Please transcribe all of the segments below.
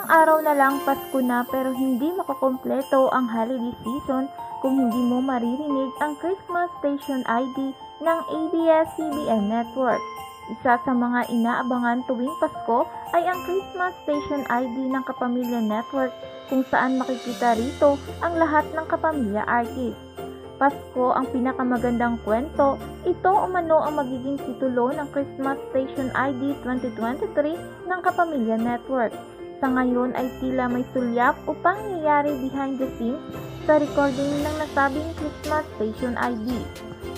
Ilang araw na lang Pasko na pero hindi makukumpleto ang holiday season kung hindi mo maririnig ang Christmas Station ID ng ABS-CBN Network. Isa sa mga inaabangan tuwing Pasko ay ang Christmas Station ID ng Kapamilya Network kung saan makikita rito ang lahat ng kapamilya artist. Pasko ang pinakamagandang kwento, ito umano ang magiging titulo ng Christmas Station ID 2023 ng Kapamilya Network. Sa ngayon ay tila may sulyap o pangyayari behind the scenes sa recording ng nasabing Christmas Station ID.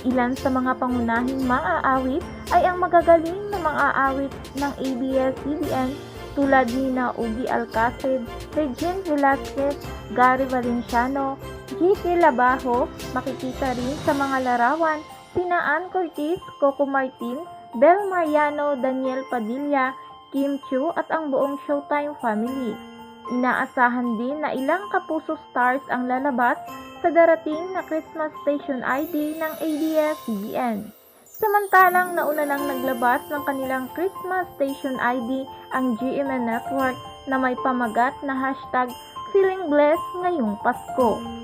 Ilan sa mga pangunahing mang-aawit ay ang magagaling na mang-aawit ng ABS-CBN tulad ni Ugie Alcacid, Regine Velasquez, Gary Valenciano, G.K. Labajo. Makikita rin sa mga larawan sina Ann Curtis, Coco Martin, Bel Mariano, Daniel Padilla, Kim Chiu at ang buong Showtime family. Inaasahan din na ilang kapuso stars ang lalabas sa darating na Christmas Station ID ng ABS-CBN. Samantalang nauna nang naglabas ng kanilang Christmas Station ID ang GMA Network na may pamagat na hashtag Feeling Blessed ngayong Pasko.